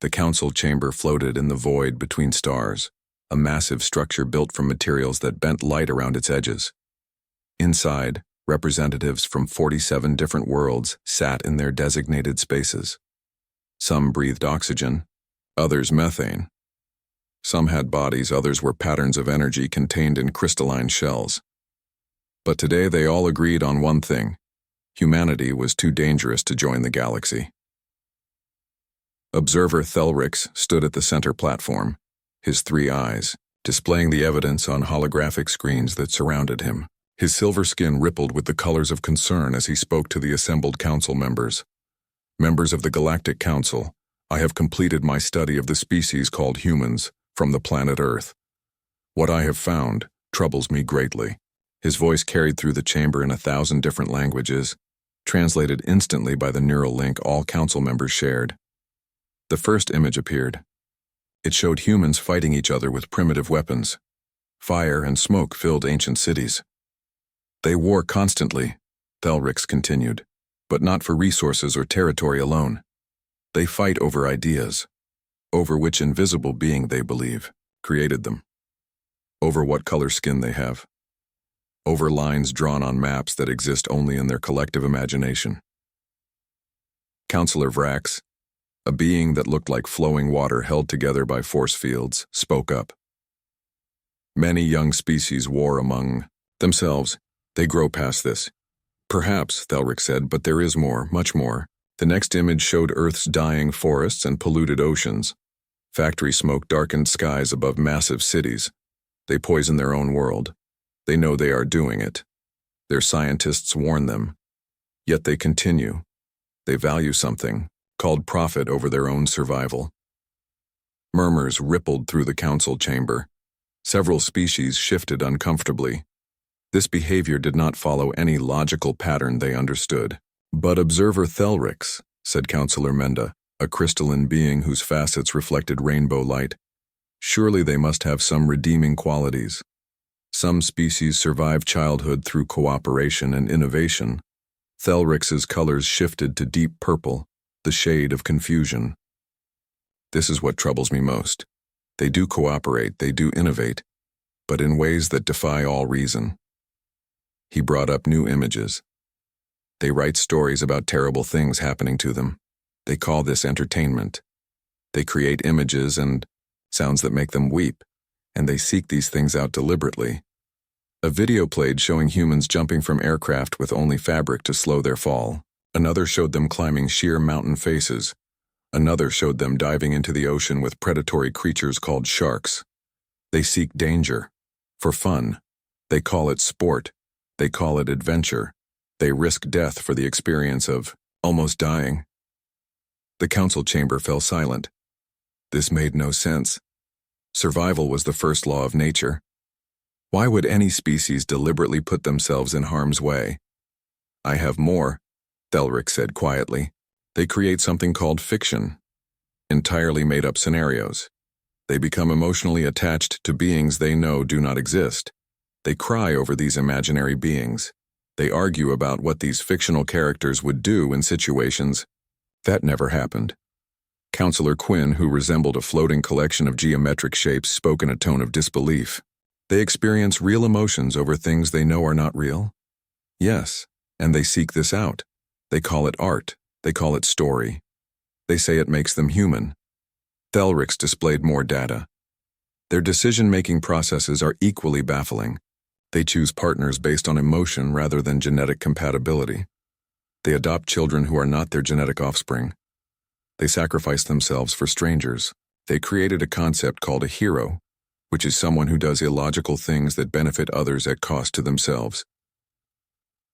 The council chamber floated in the void between stars, a massive structure built from materials that bent light around its edges. Inside, representatives from 47 different worlds sat in their designated spaces. Some breathed oxygen, others methane. Some had bodies, others were patterns of energy contained in crystalline shells. But today they all agreed on one thing: humanity was too dangerous to join the galaxy. Observer Thelrix stood at the center platform, his three eyes displaying the evidence on holographic screens that surrounded him. His silver skin rippled with the colors of concern as he spoke to the assembled council members. Members of the Galactic Council, I have completed my study of the species called humans from the planet Earth. What I have found troubles me greatly. His voice carried through the chamber in 1,000 different languages, translated instantly by the neural link all council members shared. The first image appeared. It showed humans fighting each other with primitive weapons. Fire and smoke filled ancient cities. They war constantly, Thelrix continued, but not for resources or territory alone. They fight over ideas, over which invisible being they believe created them, over what color skin they have, over lines drawn on maps that exist only in their collective imagination. Counselor Vrax, a being that looked like flowing water held together by force fields, spoke up. Many young species war among themselves. They grow past this. Perhaps, Thelrix said, but there is more, much more. The next image showed Earth's dying forests and polluted oceans. Factory smoke darkened skies above massive cities. They poison their own world. They know they are doing it. Their scientists warn them. Yet they continue. They value something, called profit over their own survival. Murmurs rippled through the council chamber. Several species shifted uncomfortably. This behavior did not follow any logical pattern they understood. But Observer Thelrix, said Counselor Menda, a crystalline being whose facets reflected rainbow light, surely they must have some redeeming qualities. Some species survive childhood through cooperation and innovation. Thelrix's colors shifted to deep purple, the shade of confusion. This is what troubles me most. They do cooperate, they do innovate, but in ways that defy all reason. He brought up new images. They write stories about terrible things happening to them. They call this entertainment. They create images and sounds that make them weep, and they seek these things out deliberately. A video played showing humans jumping from aircraft with only fabric to slow their fall. Another showed them climbing sheer mountain faces. Another showed them diving into the ocean with predatory creatures called sharks. They seek danger. For fun. They call it sport. They call it adventure. They risk death for the experience of almost dying. The council chamber fell silent. This made no sense. Survival was the first law of nature. Why would any species deliberately put themselves in harm's way? I have more, Thelrix said quietly. They create something called fiction. Entirely made-up scenarios. They become emotionally attached to beings they know do not exist. They cry over these imaginary beings. They argue about what these fictional characters would do in situations that never happened. Counselor Quinn, who resembled a floating collection of geometric shapes, spoke in a tone of disbelief. They experience real emotions over things they know are not real? Yes, and they seek this out. They call it art. They call it story. They say it makes them human. Thelrix displayed more data. Their decision-making processes are equally baffling. They choose partners based on emotion rather than genetic compatibility. They adopt children who are not their genetic offspring. They sacrifice themselves for strangers. They created a concept called a hero, which is someone who does illogical things that benefit others at cost to themselves.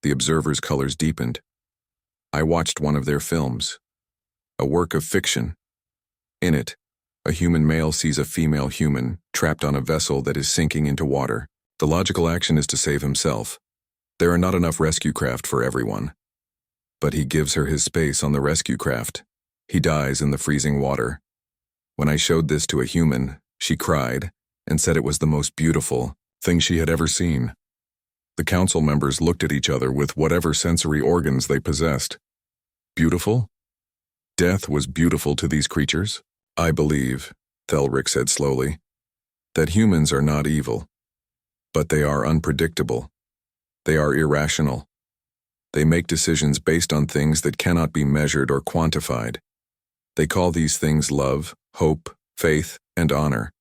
The observer's colors deepened. I watched one of their films, a work of fiction. In it, a human male sees a female human trapped on a vessel that is sinking into water. The logical action is to save himself. There are not enough rescue craft for everyone. But he gives her his space on the rescue craft. He dies in the freezing water. When I showed this to a human, she cried and said it was the most beautiful thing she had ever seen. The council members looked at each other with whatever sensory organs they possessed. Beautiful? Death was beautiful to these creatures? I believe, Thelric said slowly, that humans are not evil, but they are unpredictable. They are irrational. They make decisions based on things that cannot be measured or quantified. They call these things love, hope, faith, and honor.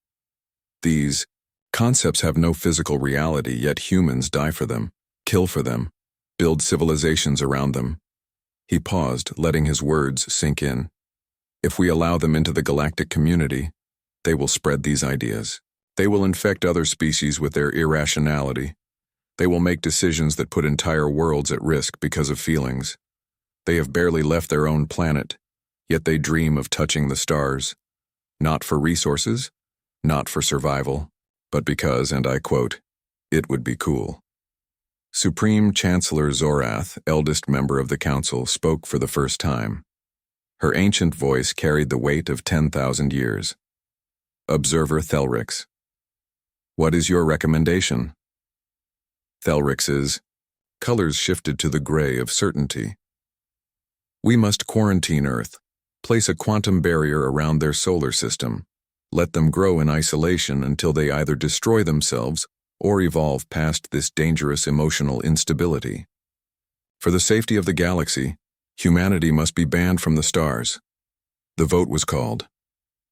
These concepts have no physical reality, yet humans die for them, kill for them, build civilizations around them. He paused, letting his words sink in. If we allow them into the galactic community, they will spread these ideas. They will infect other species with their irrationality. They will make decisions that put entire worlds at risk because of feelings. They have barely left their own planet, yet they dream of touching the stars. Not for resources, not for survival, but because, and I quote, it would be cool. Supreme Chancellor Zorath, eldest member of the council, spoke for the first time. Her ancient voice carried the weight of 10,000 years. Observer Thelrix. What is your recommendation? Thelrix's colors shifted to the gray of certainty. We must quarantine Earth, place a quantum barrier around their solar system, let them grow in isolation until they either destroy themselves or evolve past this dangerous emotional instability. For the safety of the galaxy, humanity must be banned from the stars. The vote was called.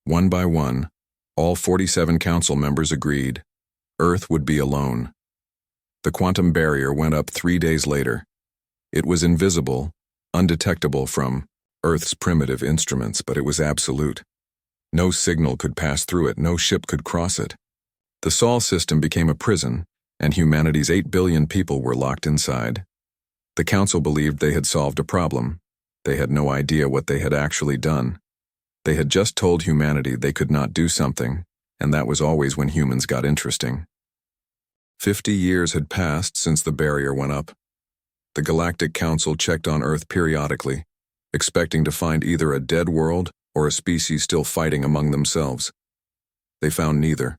One by one, all 47 council members agreed. Earth would be alone. The quantum barrier went up 3 days later. It was invisible, undetectable from Earth's primitive instruments, but it was absolute. No signal could pass through it, no ship could cross it. The Sol system became a prison, and humanity's 8 billion people were locked inside. The council believed they had solved a problem. They had no idea what they had actually done. They had just told humanity they could not do something, and that was always when humans got interesting. 50 years had passed since the barrier went up. The Galactic Council checked on Earth periodically, expecting to find either a dead world or a species still fighting among themselves. They found neither.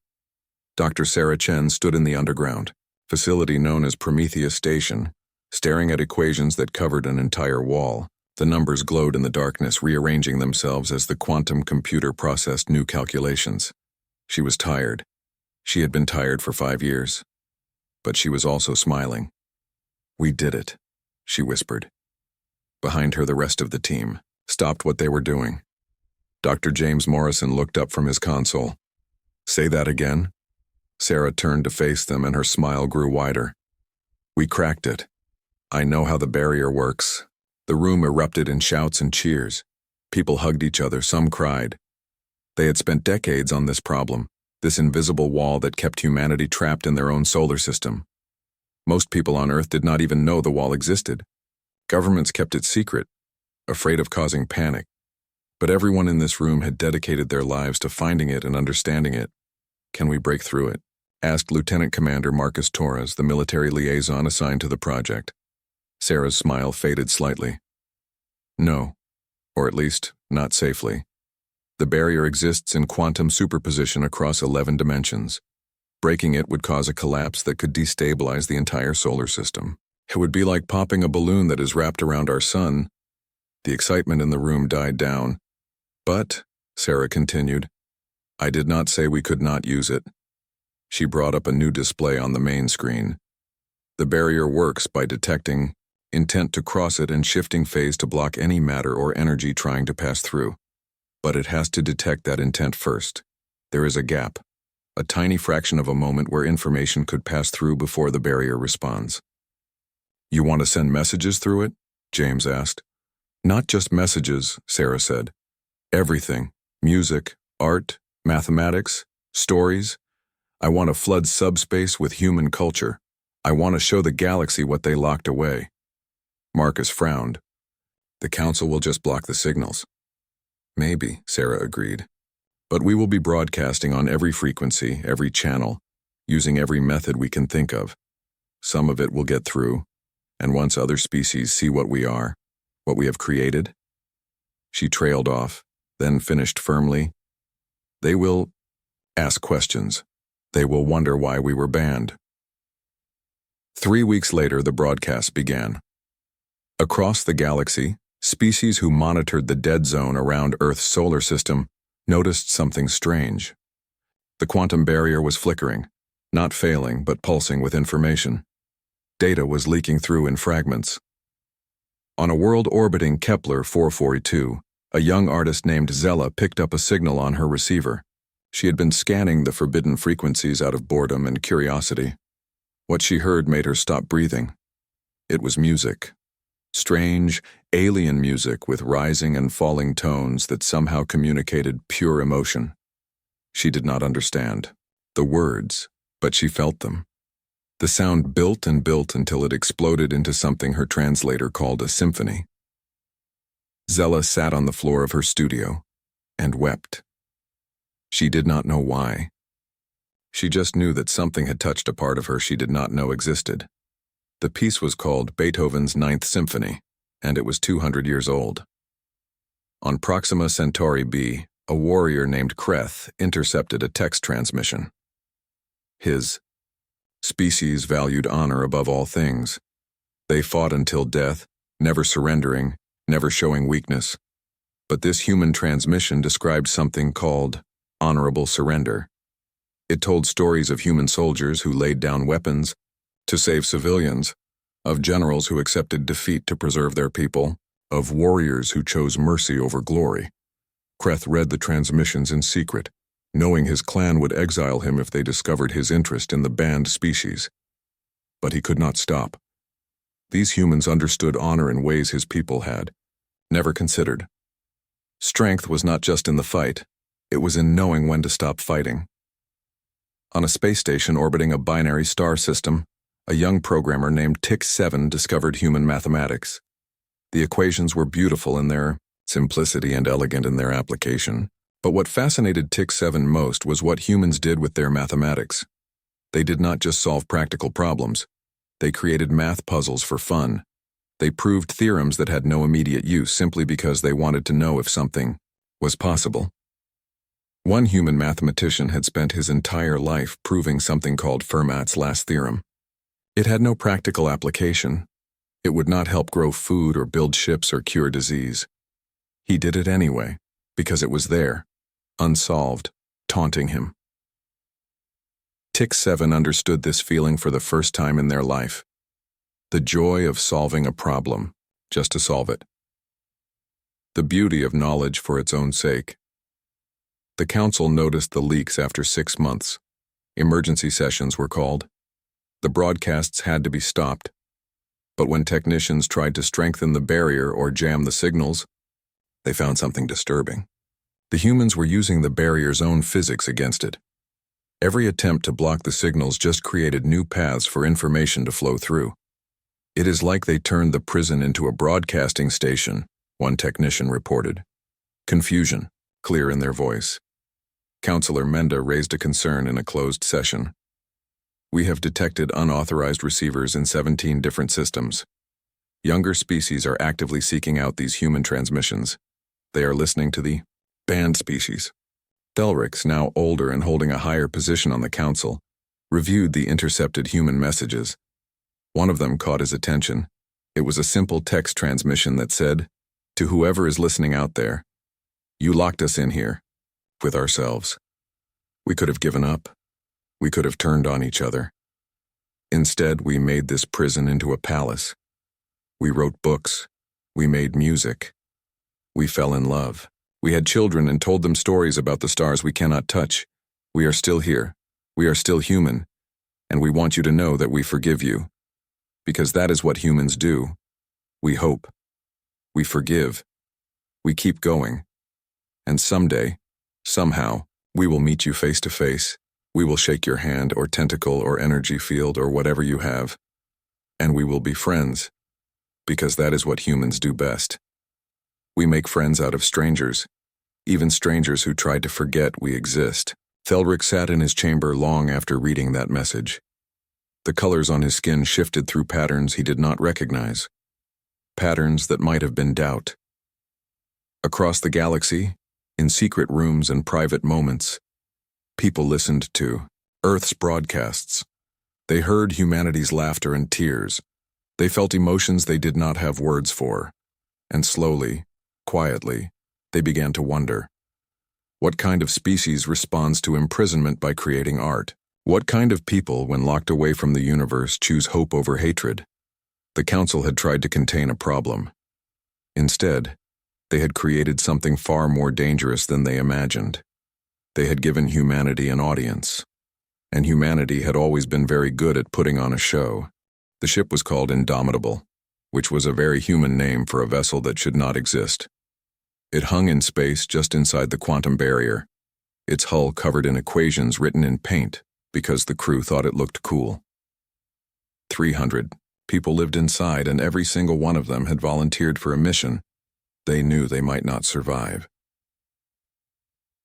Dr. Sarah Chen stood in the underground, facility known as Prometheus Station, staring at equations that covered an entire wall. The numbers glowed in the darkness, rearranging themselves as the quantum computer processed new calculations. She was tired. She had been tired for 5 years. But she was also smiling. We did it, she whispered. Behind her, the rest of the team stopped what they were doing. Dr. James Morrison looked up from his console. Say that again? Sarah turned to face them, and her smile grew wider. We cracked it. I know how the barrier works. The room erupted in shouts and cheers. People hugged each other, some cried. They had spent decades on this problem, this invisible wall that kept humanity trapped in their own solar system. Most people on Earth did not even know the wall existed. Governments kept it secret, afraid of causing panic. But everyone in this room had dedicated their lives to finding it and understanding it. Can we break through it? Asked Lieutenant Commander Marcus Torres, the military liaison assigned to the project. Sarah's smile faded slightly. No, or at least, not safely. The barrier exists in quantum superposition across 11 dimensions. Breaking it would cause a collapse that could destabilize the entire solar system. It would be like popping a balloon that is wrapped around our sun. The excitement in the room died down. But, Sarah continued, I did not say we could not use it. She brought up a new display on the main screen. The barrier works by detecting intent to cross it and shifting phase to block any matter or energy trying to pass through. But it has to detect that intent first. There is a gap, a tiny fraction of a moment where information could pass through before the barrier responds. You want to send messages through it? James asked. Not just messages, Sarah said. Everything. Music, art, mathematics, stories. I want to flood subspace with human culture. I want to show the galaxy what they locked away. Marcus frowned. The council will just block the signals. Maybe, Sarah agreed. But we will be broadcasting on every frequency, every channel, using every method we can think of. Some of it will get through, and once other species see what we are, what we have created. She trailed off, then finished firmly. They will ask questions. They will wonder why we were banned. 3 weeks later, the broadcast began. Across the galaxy, species who monitored the dead zone around Earth's solar system noticed something strange. The quantum barrier was flickering, not failing but pulsing with information. Data was leaking through in fragments. On a world orbiting Kepler 442, a young artist named Zella picked up a signal on her receiver. She had been scanning the forbidden frequencies out of boredom and curiosity. What she heard made her stop breathing. It was music. Strange, alien music with rising and falling tones that somehow communicated pure emotion. She did not understand the words, but she felt them. The sound built and built until it exploded into something her translator called a symphony. Zella sat on the floor of her studio and wept. She did not know why. She just knew that something had touched a part of her she did not know existed. The piece was called Beethoven's Ninth Symphony, and it was 200 years old. On Proxima Centauri b, a warrior named Kreth intercepted a text transmission. His species valued honor above all things. They fought until death, never surrendering, never showing weakness. But this human transmission described something called honorable surrender. It told stories of human soldiers who laid down weapons to save civilians, of generals who accepted defeat to preserve their people, of warriors who chose mercy over glory. Kreth read the transmissions in secret, knowing his clan would exile him if they discovered his interest in the banned species. But he could not stop. These humans understood honor in ways his people had never considered. Strength was not just in the fight, it was in knowing when to stop fighting. On a space station orbiting a binary star system, a young programmer named Tix-7 discovered human mathematics. The equations were beautiful in their simplicity and elegant in their application, but what fascinated Tix-7 most was what humans did with their mathematics. They did not just solve practical problems. They created math puzzles for fun. They proved theorems that had no immediate use simply because they wanted to know if something was possible. One human mathematician had spent his entire life proving something called Fermat's last theorem. It had no practical application. It would not help grow food or build ships or cure disease. He did it anyway, because it was there, unsolved, taunting him. Tix-7 understood this feeling for the first time in their life. The joy of solving a problem, just to solve it. The beauty of knowledge for its own sake. The council noticed the leaks after 6 months. Emergency sessions were called. The broadcasts had to be stopped. But when technicians tried to strengthen the barrier or jam the signals, they found something disturbing. The humans were using the barrier's own physics against it. Every attempt to block the signals just created new paths for information to flow through. It is like they turned the prison into a broadcasting station, one technician reported. Confusion, clear in their voice. Counselor Menda raised a concern in a closed session. We have detected unauthorized receivers in 17 different systems. Younger species are actively seeking out these human transmissions. They are listening to the banned species. Thelrix, now older and holding a higher position on the council, reviewed the intercepted human messages. One of them caught his attention. It was a simple text transmission that said, "To whoever is listening out there, you locked us in here, with ourselves. We could have given up. We could have turned on each other. Instead, we made this prison into a palace. We wrote books. We made music. We fell in love. We had children and told them stories about the stars we cannot touch. We are still here. We are still human. And we want you to know that we forgive you. Because that is what humans do. We hope. We forgive. We keep going. And someday, somehow, we will meet you face to face. We will shake your hand or tentacle or energy field or whatever you have. And we will be friends. Because that is what humans do best. We make friends out of strangers. Even strangers who tried to forget we exist. Thelrix sat in his chamber long after reading that message. The colors on his skin shifted through patterns he did not recognize. Patterns that might have been doubt. Across the galaxy, in secret rooms and private moments, people listened to Earth's broadcasts. They heard humanity's laughter and tears. They felt emotions they did not have words for. And slowly, quietly, they began to wonder, What kind of species responds to imprisonment by creating art? What kind of people, when locked away from the universe, choose hope over hatred? The Council had tried to contain a problem. Instead, they had created something far more dangerous than they imagined. They had given humanity an audience. And humanity had always been very good at putting on a show. The ship was called Indomitable, which was a very human name for a vessel that should not exist. It hung in space just inside the quantum barrier, its hull covered in equations written in paint because the crew thought it looked cool. 300 people lived inside, and every single one of them had volunteered for a mission they knew they might not survive.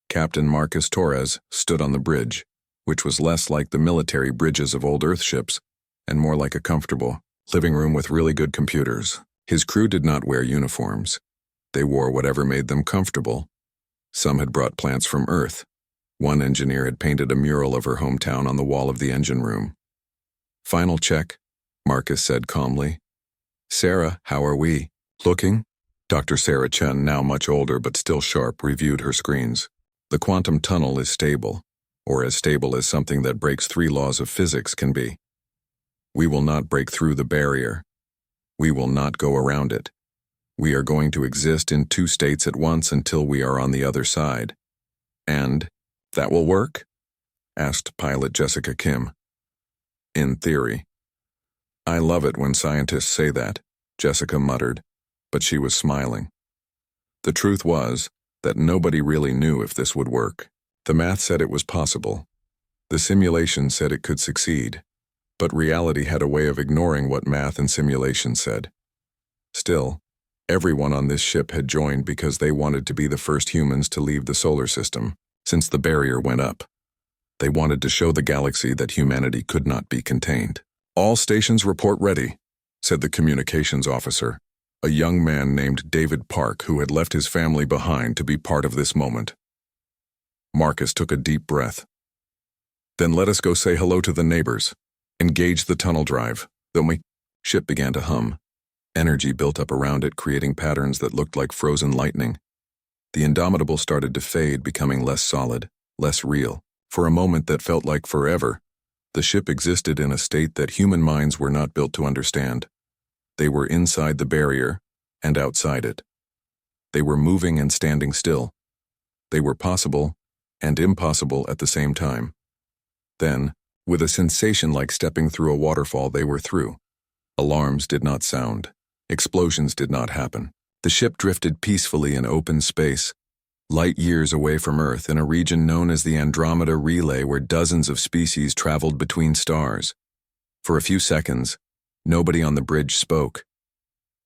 Captain Marcus Torres stood on the bridge, which was less like the military bridges of old Earth ships and more like a comfortable living room with really good computers. His crew did not wear uniforms. They wore whatever made them comfortable. Some had brought plants from Earth. One engineer had painted a mural of her hometown on the wall of the engine room. "Final check," Marcus said calmly. "Sarah, how are we? Looking?" Dr. Sarah Chen, now much older but still sharp, reviewed her screens. "The quantum tunnel is stable, or as stable as something that breaks 3 laws of physics can be. We will not break through the barrier. We will not go around it. We are going to exist in 2 states at once until we are on the other side." "And that will work?" asked pilot Jessica Kim. "In theory." "I love it when scientists say that," Jessica muttered, but she was smiling. The truth was that nobody really knew if this would work. The math said it was possible. The simulation said it could succeed, but reality had a way of ignoring what math and simulation said. Still, everyone on this ship had joined because they wanted to be the first humans to leave the solar system, since the barrier went up. They wanted to show the galaxy that humanity could not be contained. "All stations report ready," said the communications officer, a young man named David Park who had left his family behind to be part of this moment. Marcus took a deep breath. "Then let us go say hello to the neighbors. Engage the tunnel drive." The ship began to hum. Energy built up around it, creating patterns that looked like frozen lightning. The Indomitable started to fade, becoming less solid, less real. For a moment that felt like forever, the ship existed in a state that human minds were not built to understand. They were inside the barrier and outside it. They were moving and standing still. They were possible and impossible at the same time. Then, with a sensation like stepping through a waterfall, they were through. Alarms did not sound. Explosions did not happen. The ship drifted peacefully in open space, light years away from Earth, in a region known as the Andromeda Relay, where dozens of species traveled between stars. For a few seconds, nobody on the bridge spoke.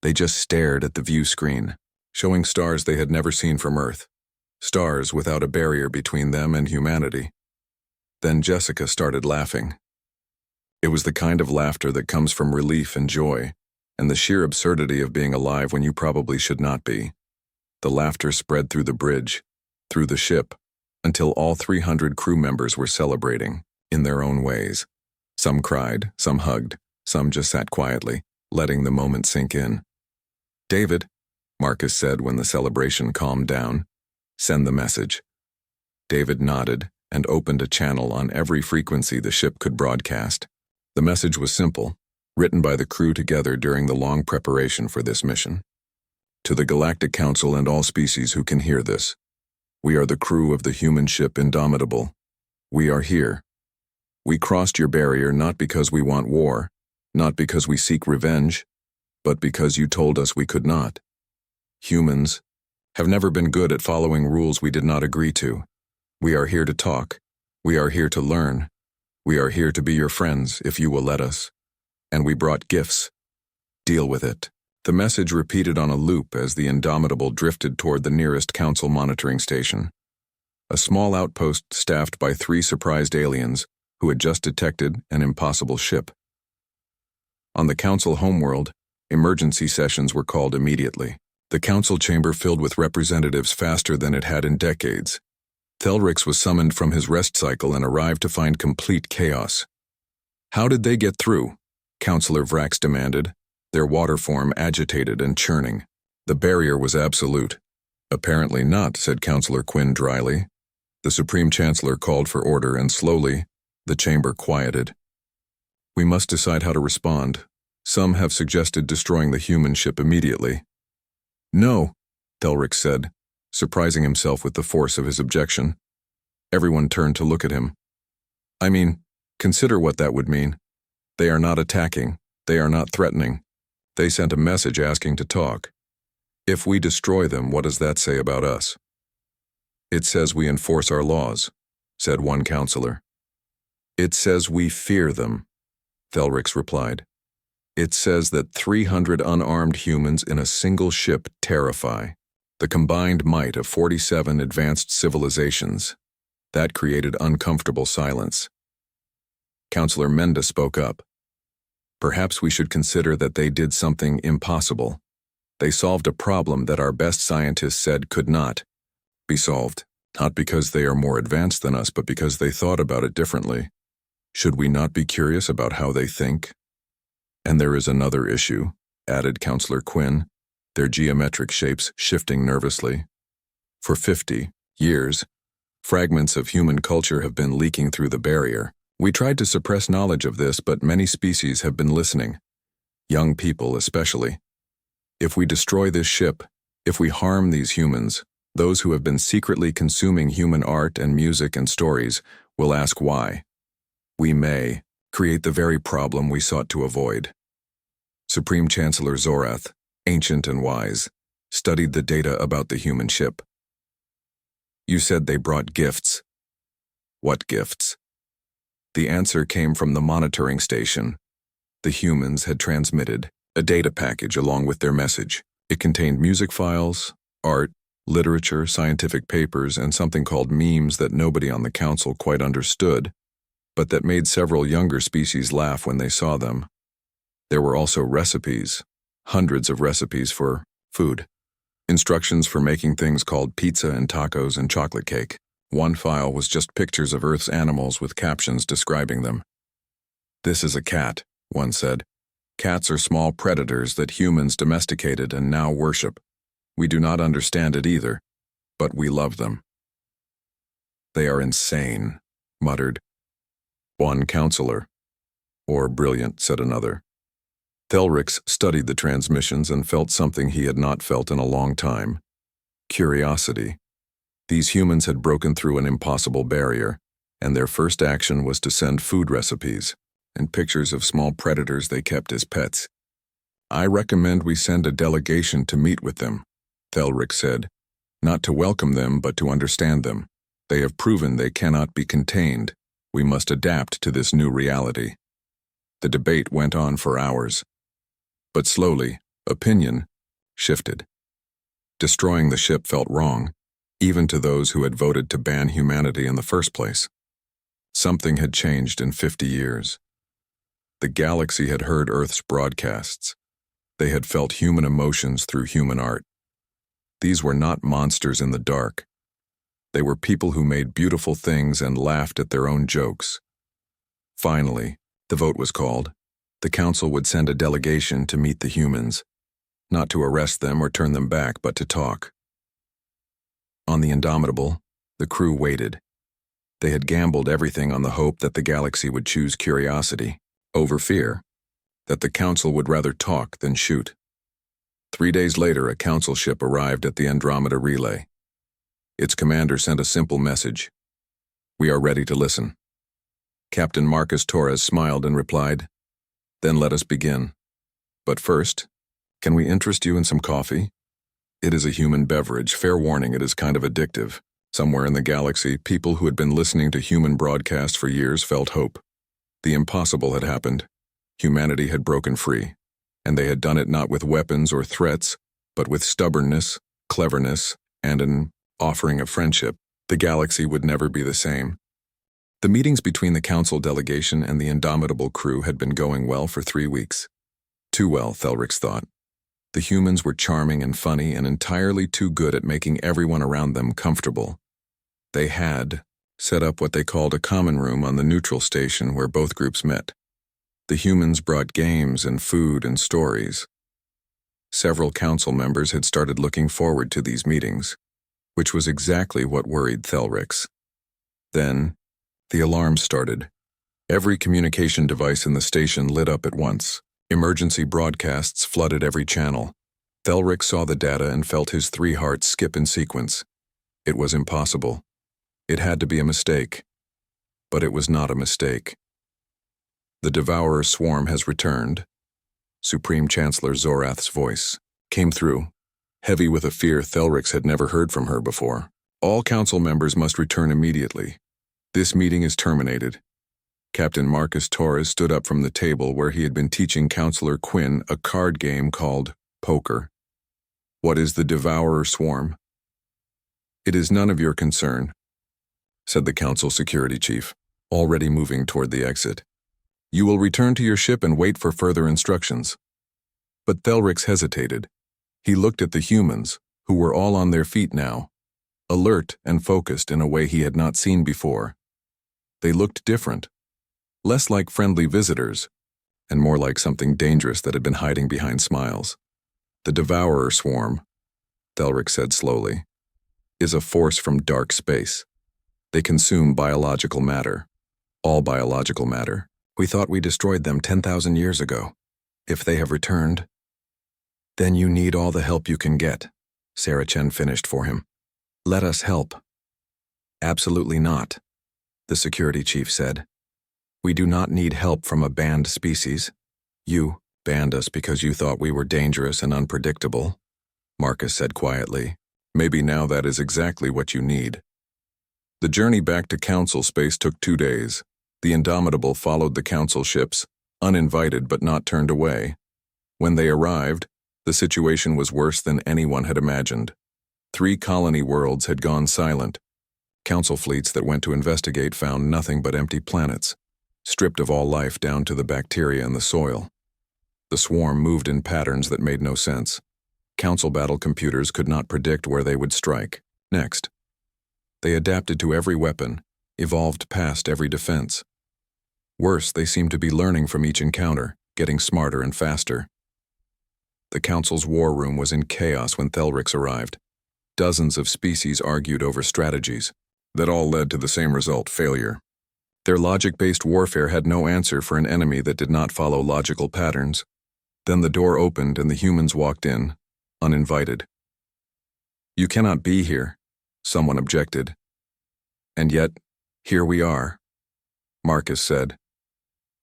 They just stared at the view screen, showing stars they had never seen from Earth, stars without a barrier between them and humanity. Then Jessica started laughing. It was the kind of laughter that comes from relief and joy, and the sheer absurdity of being alive when you probably should not be. The laughter spread through the bridge, through the ship, until all 300 crew members were celebrating, in their own ways. Some cried, some hugged, some just sat quietly, letting the moment sink in. "David," Marcus said when the celebration calmed down, "send the message." David nodded and opened a channel on every frequency the ship could broadcast. The message was simple, written by the crew together during the long preparation for this mission. "To the Galactic Council and all species who can hear this, we are the crew of the human ship Indomitable. We are here. We crossed your barrier not because we want war, not because we seek revenge, but because you told us we could not. Humans have never been good at following rules we did not agree to. We are here to talk. We are here to learn. We are here to be your friends, if you will let us. And we brought gifts. Deal with it." The message repeated on a loop as the Indomitable drifted toward the nearest Council monitoring station, a small outpost staffed by 3 surprised aliens who had just detected an impossible ship. On the Council homeworld, emergency sessions were called immediately. The Council chamber filled with representatives faster than it had in decades. Thelrix was summoned from his rest cycle and arrived to find complete chaos. "How did they get through?" Councillor Vrax demanded, their water form agitated and churning. "The barrier was absolute." "Apparently not," said Councillor Quinn dryly. The Supreme Chancellor called for order, and slowly, the chamber quieted. We must decide how to respond. Some have suggested destroying the human ship immediately. No, Thelric said, surprising himself with the force of his objection. Everyone turned to look at him. I mean, consider what that would mean. They are not attacking. They are not threatening. They sent a message asking to talk. If we destroy them, what does that say about us? It says we enforce our laws, said one counselor. It says we fear them, Thelrix replied. It says that 300 unarmed humans in a single ship terrify the combined might of 47 advanced civilizations. That created uncomfortable silence. Counselor Menda spoke up. Perhaps we should consider that they did something impossible. They solved a problem that our best scientists said could not be solved, not because they are more advanced than us, but because they thought about it differently. Should we not be curious about how they think? And there is another issue, added Counselor Quinn, their geometric shapes shifting nervously. For 50 years, fragments of human culture have been leaking through the barrier. We tried to suppress knowledge of this, but many species have been listening. Young people especially. If we destroy this ship, if we harm these humans, those who have been secretly consuming human art and music and stories will ask why. We may create the very problem we sought to avoid. Supreme Chancellor Zorath, ancient and wise, studied the data about the human ship. You said they brought gifts. What gifts? The answer came from the monitoring station. The humans had transmitted a data package along with their message. It contained music files, art, literature, scientific papers, and something called memes that nobody on the council quite understood, but that made several younger species laugh when they saw them. There were also recipes, hundreds of recipes for food. Instructions for making things called pizza and tacos and chocolate cake. One file was just pictures of Earth's animals with captions describing them. This is a cat, one said. Cats are small predators that humans domesticated and now worship. We do not understand it either, but we love them. They are insane, muttered one counselor. Or brilliant, said another. Thelrix studied the transmissions and felt something he had not felt in a long time. Curiosity. These humans had broken through an impossible barrier, and their first action was to send food recipes and pictures of small predators they kept as pets. I recommend we send a delegation to meet with them, Thelrix said, not to welcome them but to understand them. They have proven they cannot be contained. We must adapt to this new reality. The debate went on for hours. But slowly, opinion shifted. Destroying the ship felt wrong, even to those who had voted to ban humanity in the first place. Something had changed in 50 years. The galaxy had heard Earth's broadcasts. They had felt human emotions through human art. These were not monsters in the dark. They were people who made beautiful things and laughed at their own jokes. Finally, the vote was called. The council would send a delegation to meet the humans, not to arrest them or turn them back, but to talk. On the Indomitable, the crew waited. They had gambled everything on the hope that the galaxy would choose curiosity over fear, that the council would rather talk than shoot. 3 days later, a council ship arrived at the Andromeda Relay. Its commander sent a simple message. We are ready to listen. Captain Marcus Torres smiled and replied, Then let us begin. But first, can we interest you in some coffee? It is a human beverage. Fair warning, it is kind of addictive. Somewhere in the galaxy, people who had been listening to human broadcasts for years felt hope. The impossible had happened. Humanity had broken free. And they had done it not with weapons or threats, but with stubbornness, cleverness, and an offering of friendship. The galaxy would never be the same. The meetings between the council delegation and the Indomitable crew had been going well for 3 weeks. Too well, Thelrix thought. The humans were charming and funny and entirely too good at making everyone around them comfortable. They had set up what they called a common room on the neutral station where both groups met. The humans brought games and food and stories. Several council members had started looking forward to these meetings, which was exactly what worried Thelrix. Then, the alarm started. Every communication device in the station lit up at once. Emergency broadcasts flooded every channel. Thelric saw the data and felt his 3 hearts skip in sequence. It was impossible. It had to be a mistake. But it was not a mistake. The Devourer swarm has returned. Supreme Chancellor Zorath's voice came through, heavy with a fear Thelrix had never heard from her before. All council members must return immediately. This meeting is terminated. Captain Marcus Torres stood up from the table where he had been teaching Counselor Quinn a card game called poker. What is the Devourer swarm? It is none of your concern, said the council security chief, already moving toward the exit. You will return to your ship and wait for further instructions. But Thelrix hesitated. He looked at the humans, who were all on their feet now, alert and focused in a way he had not seen before. They looked different, less like friendly visitors, and more like something dangerous that had been hiding behind smiles. The Devourer swarm, Thelrix said slowly, is a force from dark space. They consume biological matter, all biological matter. We thought we destroyed them 10,000 years ago. If they have returned, then you need all the help you can get, Sarah Chen finished for him. Let us help. Absolutely not, the security chief said. We do not need help from a banned species. You banned us because you thought we were dangerous and unpredictable, Marcus said quietly. Maybe now that is exactly what you need. The journey back to Council space took 2 days. The Indomitable followed the Council ships, uninvited but not turned away. When they arrived, the situation was worse than anyone had imagined. 3 colony worlds had gone silent. Council fleets that went to investigate found nothing but empty planets, stripped of all life down to the bacteria in the soil. The swarm moved in patterns that made no sense. Council battle computers could not predict where they would strike next. They adapted to every weapon, evolved past every defense. Worse, they seemed to be learning from each encounter, getting smarter and faster. The Council's war room was in chaos when Thelrix arrived. Dozens of species argued over strategies that all led to the same result, failure. Their logic-based warfare had no answer for an enemy that did not follow logical patterns. Then the door opened and the humans walked in, uninvited. You cannot be here, someone objected. And yet, here we are, Marcus said.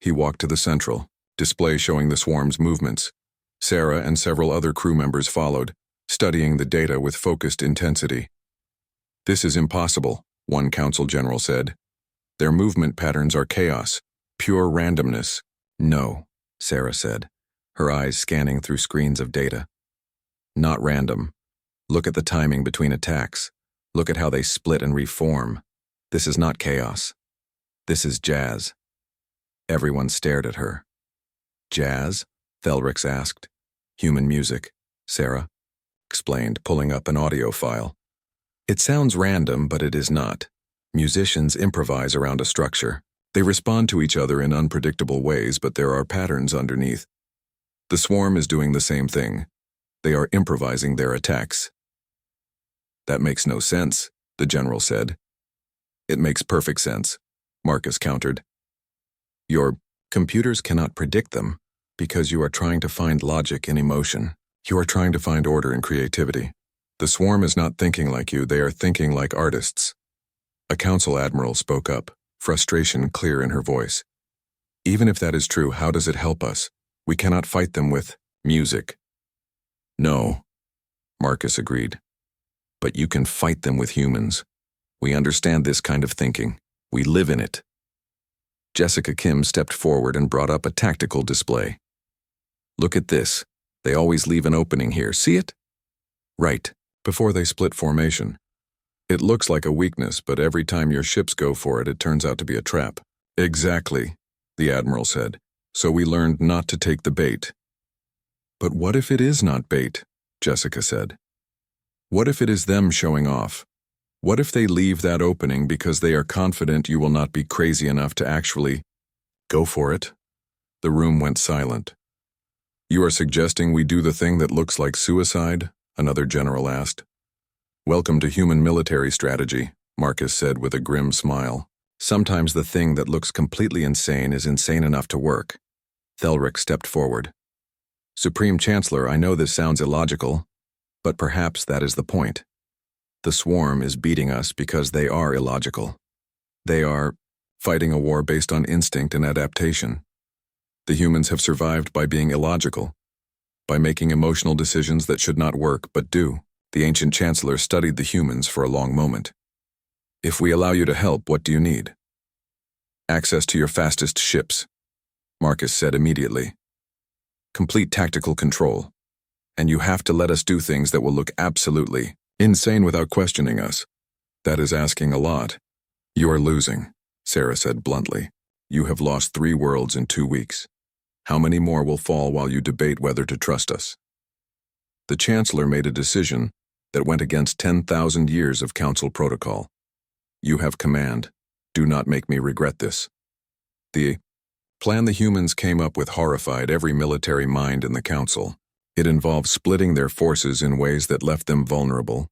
He walked to the central, display showing the swarm's movements. Sarah and several other crew members followed, studying the data with focused intensity. This is impossible, one council general said. Their movement patterns are chaos, pure randomness. No, Sarah said, her eyes scanning through screens of data. Not random. Look at the timing between attacks. Look at how they split and reform. This is not chaos. This is jazz. Everyone stared at her. Jazz? Thelrix asked. Human music, Sarah explained, pulling up an audio file. It sounds random, but it is not. Musicians improvise around a structure. They respond to each other in unpredictable ways, but there are patterns underneath. The swarm is doing the same thing. They are improvising their attacks. That makes no sense, the general said. It makes perfect sense, Marcus countered. Your computers cannot predict them because you are trying to find logic in emotion. You are trying to find order in creativity. The swarm is not thinking like you, they are thinking like artists. A council admiral spoke up, frustration clear in her voice. Even if that is true, how does it help us? We cannot fight them with music. No, Marcus agreed. But you can fight them with humans. We understand this kind of thinking. We live in it. Jessica Kim stepped forward and brought up a tactical display. Look at this. They always leave an opening here. See it? Right, before they split formation. It looks like a weakness, but every time your ships go for it, it turns out to be a trap. Exactly, the admiral said. So we learned not to take the bait. But what if it is not bait? Jessica said. What if it is them showing off? What if they leave that opening because they are confident you will not be crazy enough to actually go for it? The room went silent. You are suggesting we do the thing that looks like suicide? Another general asked. Welcome to human military strategy, Marcus said with a grim smile. Sometimes the thing that looks completely insane is insane enough to work. Thelric stepped forward. Supreme Chancellor, I know this sounds illogical, but perhaps that is the point. The swarm is beating us because they are illogical. They are fighting a war based on instinct and adaptation. The humans have survived by being illogical, by making emotional decisions that should not work but do. The ancient chancellor studied the humans for a long moment. If we allow you to help, what do you need? Access to your fastest ships, Marcus said immediately. Complete tactical control. And you have to let us do things that will look absolutely insane without questioning us. That is asking a lot. You are losing, Sarah said bluntly. You have lost 3 worlds in 2 weeks. How many more will fall while you debate whether to trust us? The Chancellor made a decision that went against 10,000 years of Council protocol. You have command. Do not make me regret this. The plan the humans came up with horrified every military mind in the Council. It involved splitting their forces in ways that left them vulnerable.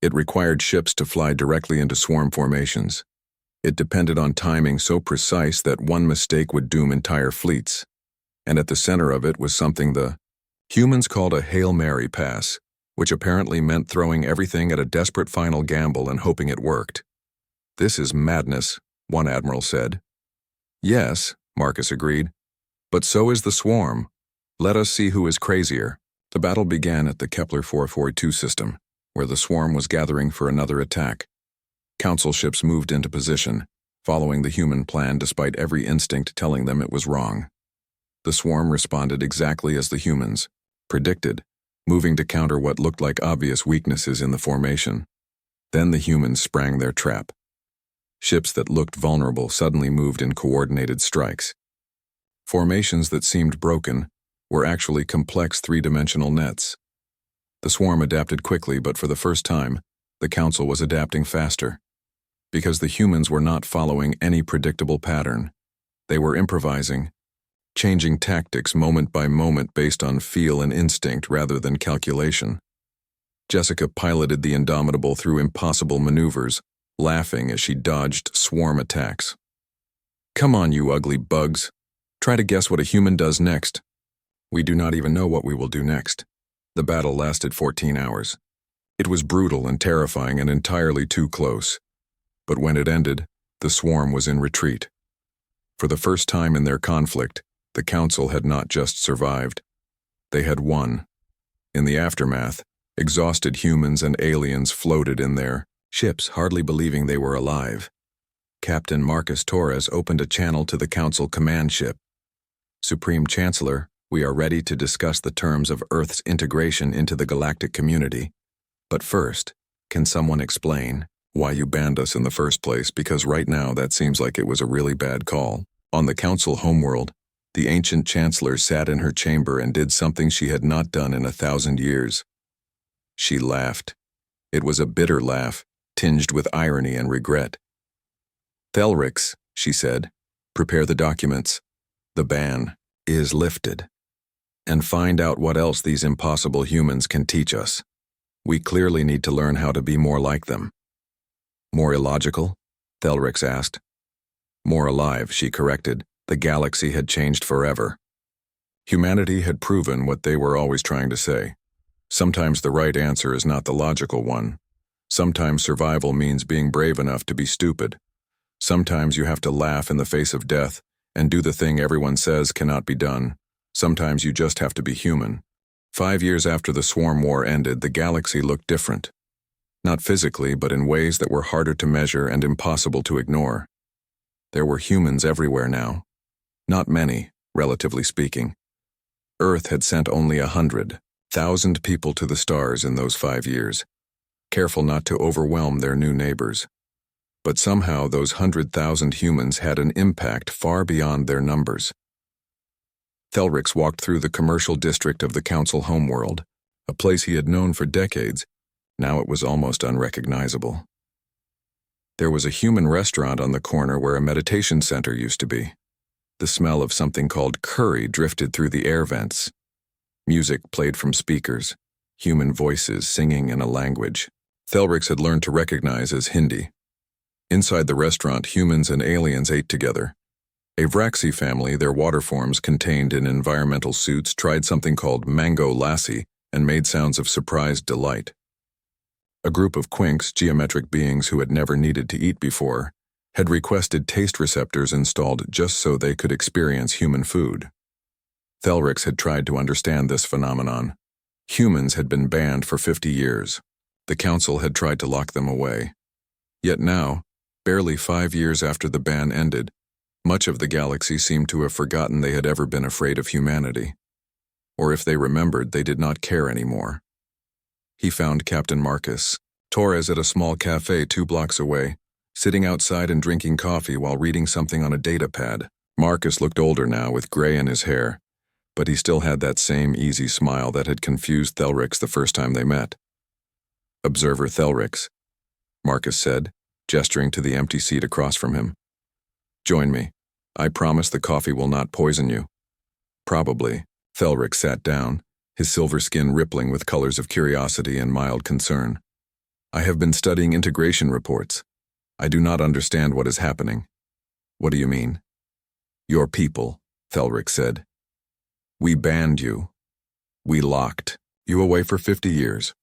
It required ships to fly directly into swarm formations. It depended on timing so precise that one mistake would doom entire fleets. And at the center of it was something the humans called a Hail Mary pass, which apparently meant throwing everything at a desperate final gamble and hoping it worked. This is madness, one admiral said. Yes, Marcus agreed, but so is the swarm. Let us see who is crazier. The battle began at the Kepler 442 system, where the swarm was gathering for another attack. Council ships moved into position, following the human plan despite every instinct telling them it was wrong. The swarm responded exactly as the humans predicted, moving to counter what looked like obvious weaknesses in the formation. Then the humans sprang their trap. Ships that looked vulnerable suddenly moved in coordinated strikes. Formations that seemed broken were actually complex 3-dimensional nets. The swarm adapted quickly, but for the first time, the Council was adapting faster. Because the humans were not following any predictable pattern. They were improvising, changing tactics moment by moment based on feel and instinct rather than calculation. Jessica piloted the Indomitable through impossible maneuvers, laughing as she dodged swarm attacks. Come on, you ugly bugs. Try to guess what a human does next. We do not even know what we will do next. The battle lasted 14 hours. It was brutal and terrifying and entirely too close. But when it ended, the swarm was in retreat. For the first time in their conflict, the Council had not just survived. They had won. In the aftermath, exhausted humans and aliens floated in their ships, hardly believing they were alive. Captain Marcus Torres opened a channel to the Council command ship. Supreme Chancellor, we are ready to discuss the terms of Earth's integration into the galactic community. But first, can someone explain why you banned us in the first place? Because right now that seems like it was a really bad call. On the Council homeworld, the ancient Chancellor sat in her chamber and did something she had not done in 1,000 years. She laughed. It was a bitter laugh, tinged with irony and regret. Thelrix, she said, prepare the documents. The ban is lifted. And find out what else these impossible humans can teach us. We clearly need to learn how to be more like them. More illogical? Thelrix asked. More alive, she corrected. The galaxy had changed forever. Humanity had proven what they were always trying to say. Sometimes the right answer is not the logical one. Sometimes survival means being brave enough to be stupid. Sometimes you have to laugh in the face of death and do the thing everyone says cannot be done. Sometimes you just have to be human. 5 years after the Swarm War ended, the galaxy looked different. Not physically, but in ways that were harder to measure and impossible to ignore. There were humans everywhere now. Not many, relatively speaking. Earth had sent only 100,000 people to the stars in those 5 years, careful not to overwhelm their new neighbors. But somehow those 100,000 humans had an impact far beyond their numbers. Thelrix walked through the commercial district of the Council homeworld, a place he had known for decades. Now it was almost unrecognizable. There was a human restaurant on the corner where a meditation center used to be. The smell of something called curry drifted through the air vents. Music played from speakers, human voices singing in a language Thelrix had learned to recognize as Hindi. Inside the restaurant, humans and aliens ate together. A Vraxi family, their water forms contained in environmental suits, tried something called mango lassi and made sounds of surprised delight. A group of Quinks, geometric beings who had never needed to eat before, had requested taste receptors installed just so they could experience human food. Thelrix had tried to understand this phenomenon. Humans had been banned for 50 years. The Council had tried to lock them away. Yet now, barely 5 years after the ban ended, much of the galaxy seemed to have forgotten they had ever been afraid of humanity. Or if they remembered, they did not care anymore. He found Captain Marcus Torres at a small cafe 2 blocks away, sitting outside and drinking coffee while reading something on a data pad. Marcus looked older now, with gray in his hair, but he still had that same easy smile that had confused Thelrix the first time they met. "Observer Thelrix," Marcus said, gesturing to the empty seat across from him. "Join me. I promise the coffee will not poison you." "Probably." Thelrix sat down, his silver skin rippling with colors of curiosity and mild concern. "I have been studying integration reports. I do not understand what is happening." "What do you mean?" "Your people," Thelrix said. "We banned you. We locked you away for 50 years.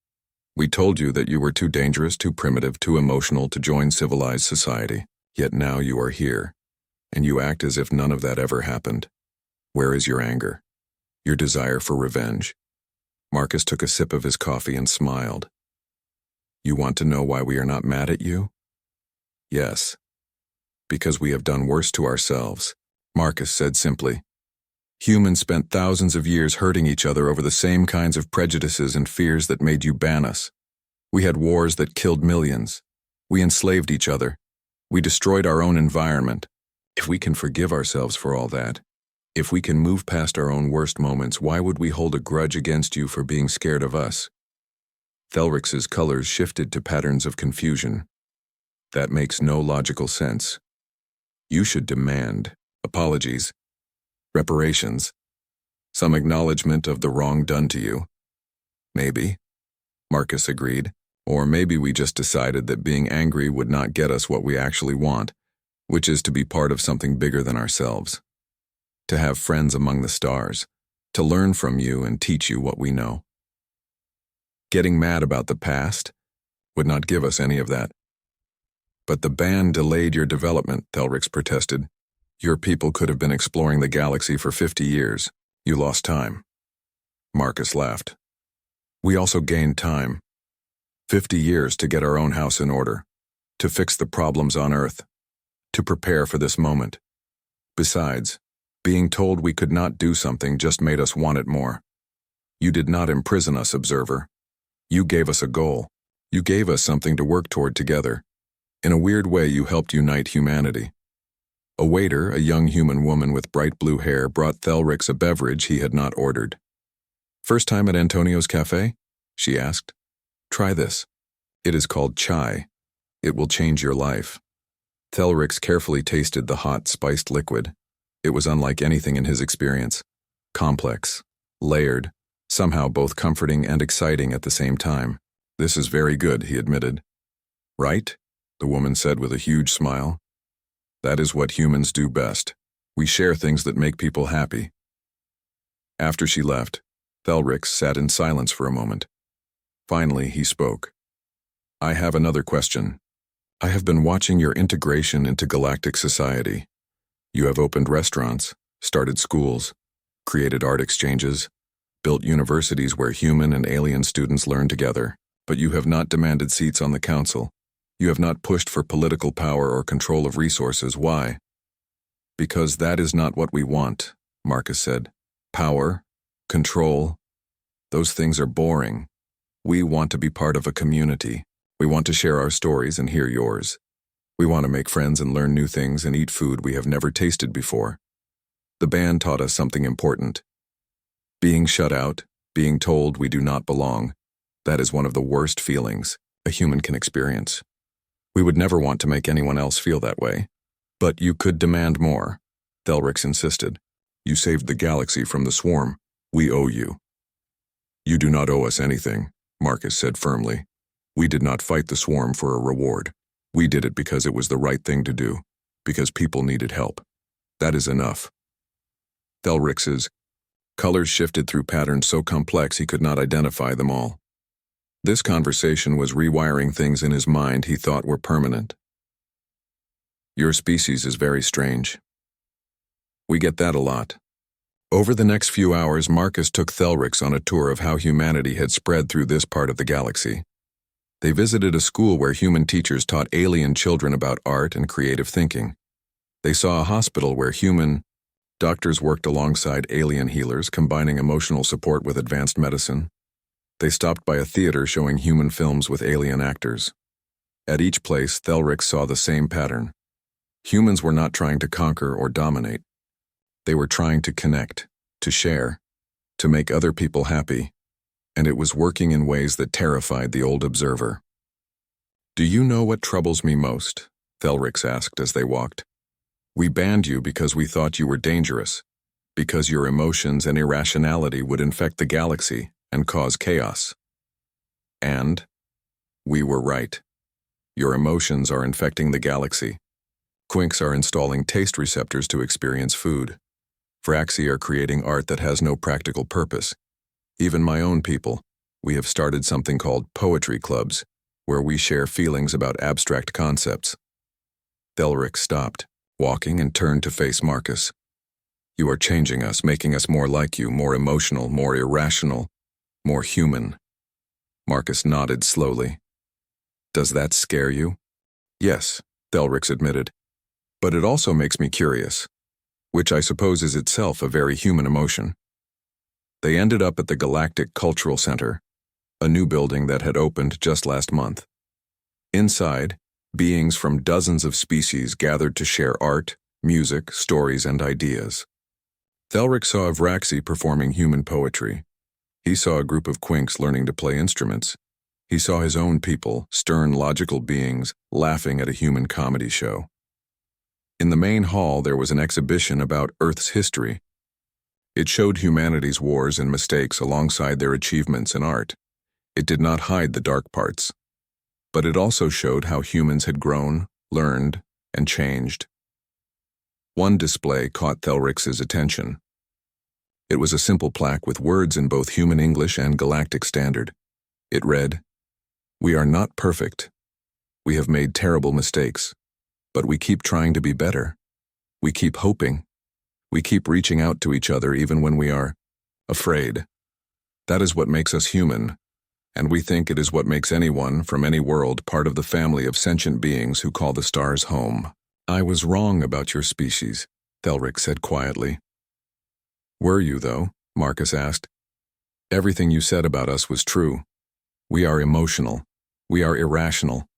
We told you that you were too dangerous, too primitive, too emotional to join civilized society. Yet now you are here, and you act as if none of that ever happened. Where is your anger? Your desire for revenge?" Marcus took a sip of his coffee and smiled. "You want to know why we are not mad at you?" "Yes. Because we have done worse to ourselves," Marcus said simply. "Humans spent thousands of years hurting each other over the same kinds of prejudices and fears that made you ban us. We had wars that killed millions. We enslaved each other. We destroyed our own environment. If we can forgive ourselves for all that, if we can move past our own worst moments, why would we hold a grudge against you for being scared of us?" Thelrix's colors shifted to patterns of confusion. "That makes no logical sense. You should demand apologies, reparations, some acknowledgement of the wrong done to you." "Maybe," Marcus agreed. "Or maybe we just decided that being angry would not get us what we actually want, which is to be part of something bigger than ourselves. To have friends among the stars, to learn from you and teach you what we know. Getting mad about the past would not give us any of that." "But the ban delayed your development," Thelrix protested. "Your people could have been exploring the galaxy for 50 years. You lost time." Marcus laughed. "We also gained time. 50 years to get our own house in order, to fix the problems on Earth, to prepare for this moment. Besides, being told we could not do something just made us want it more. You did not imprison us, Observer. You gave us a goal. You gave us something to work toward together. In a weird way, you helped unite humanity." A waiter, a young human woman with bright blue hair, brought Thelrix a beverage he had not ordered. "First time at Antonio's cafe?" she asked. "Try this. It is called chai. It will change your life." Thelrix carefully tasted the hot, spiced liquid. It was unlike anything in his experience. Complex, layered, somehow both comforting and exciting at the same time. "This is very good," he admitted. "Right?" the woman said with a huge smile. "That is what humans do best. We share things that make people happy." After she left, Thelrix sat in silence for a moment. Finally, he spoke. "I have another question. I have been watching your integration into galactic society. You have opened restaurants, started schools, created art exchanges, built universities where human and alien students learn together, but you have not demanded seats on the council. You have not pushed for political power or control of resources. Why?" "Because that is not what we want," Marcus said. "Power, control, those things are boring. We want to be part of a community. We want to share our stories and hear yours. We want to make friends and learn new things and eat food we have never tasted before. The ban taught us something important. Being shut out, being told we do not belong, that is one of the worst feelings a human can experience. We would never want to make anyone else feel that way. But you could demand more," Thelrix insisted. "You saved the galaxy from the swarm. We owe you." "You do not owe us anything," Marcus said firmly. "We did not fight the swarm for a reward. We did it because it was the right thing to do, because people needed help. That is enough. Thelrix's colors shifted through patterns so complex he could not identify them all. This conversation was rewiring things in his mind he thought were permanent. Your species is very strange. We get that a lot. Over the next few hours, Marcus took Thelrix on a tour of how humanity had spread through this part of the galaxy. They visited a school where human teachers taught alien children about art and creative thinking. They saw a hospital where human doctors worked alongside alien healers, combining emotional support with advanced medicine. They stopped by a theater showing human films with alien actors. At each place, Thelrix saw the same pattern. Humans were not trying to conquer or dominate. They were trying to connect, to share, to make other people happy, and it was working in ways that terrified the old observer. Do you know what troubles me most? Thelrix asked as they walked. We banned you because we thought you were dangerous, because your emotions and irrationality would infect the galaxy and cause chaos. And we were right. Your emotions are infecting the galaxy. Quinks are installing taste receptors to experience food. Vraxi are creating art that has no practical purpose. Even my own people, we have started something called poetry clubs, where we share feelings about abstract concepts. Thelrix stopped, walking, and turned to face Marcus. You are changing us, making us more like you, more emotional, more irrational, more human. Marcus nodded slowly. Does that scare you? Yes, Thelrix admitted. But it also makes me curious, which I suppose is itself a very human emotion. They ended up at the Galactic Cultural Center, a new building that had opened just last month. Inside, beings from dozens of species gathered to share art, music, stories, and ideas. Thelrix saw a Vraxi performing human poetry. He saw a group of Quinks learning to play instruments. He saw his own people, stern, logical beings, laughing at a human comedy show. In the main hall, there was an exhibition about Earth's history. It showed humanity's wars and mistakes alongside their achievements in art. It did not hide the dark parts, but it also showed how humans had grown, learned, and changed. One display caught Thelrix's attention. It was a simple plaque with words in both human English and Galactic Standard. It read, "We are not perfect. We have made terrible mistakes. But we keep trying to be better. We keep hoping. We keep reaching out to each other even when we are afraid. That is what makes us human, and we think it is what makes anyone from any world part of the family of sentient beings who call the stars home." I was wrong about your species, Thelrix said quietly. Were you, though? Marcus asked. Everything you said about us was true. We are emotional. We are irrational.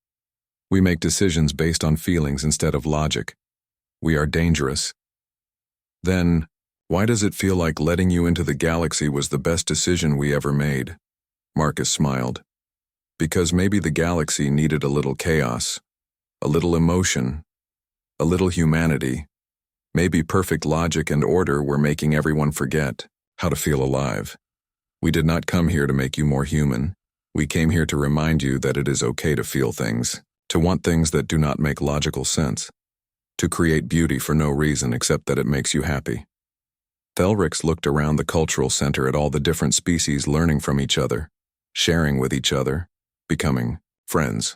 We make decisions based on feelings instead of logic. We are dangerous. Then, why does it feel like letting you into the galaxy was the best decision we ever made? Marcus smiled. Because maybe the galaxy needed a little chaos, a little emotion, a little humanity. Maybe perfect logic and order were making everyone forget how to feel alive. We did not come here to make you more human. We came here to remind you that it is okay to feel things, to want things that do not make logical sense, to create beauty for no reason except that it makes you happy. Thelrix looked around the cultural center at all the different species learning from each other, sharing with each other, becoming friends.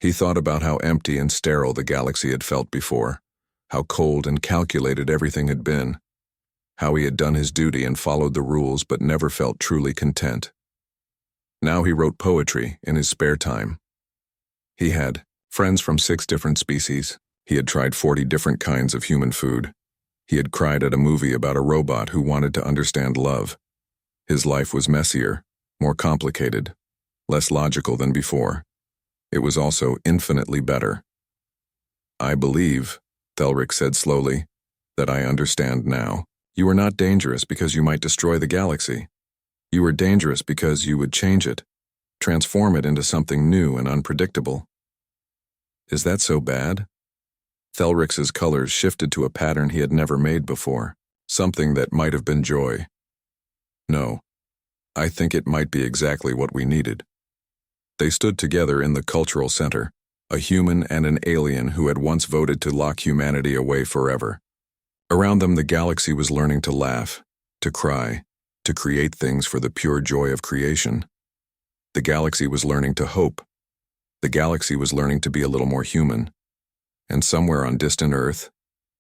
He thought about how empty and sterile the galaxy had felt before, how cold and calculated everything had been, how he had done his duty and followed the rules but never felt truly content. Now he wrote poetry in his spare time. He had friends from 6 different species. He had tried 40 different kinds of human food. He had cried at a movie about a robot who wanted to understand love. His life was messier, more complicated, less logical than before. It was also infinitely better. I believe, Thelrix said slowly, that I understand now. You are not dangerous because you might destroy the galaxy. You are dangerous because you would change it, transform it into something new and unpredictable. Is that so bad? Thelrix's colors shifted to a pattern he had never made before, something that might have been joy. No, I think it might be exactly what we needed. They stood together in the cultural center, a human and an alien who had once voted to lock humanity away forever. Around them, the galaxy was learning to laugh, to cry, to create things for the pure joy of creation. The galaxy was learning to hope. The galaxy was learning to be a little more human. And somewhere on distant Earth,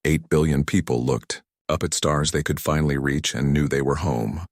8 billion people looked up at stars they could finally reach and knew they were home.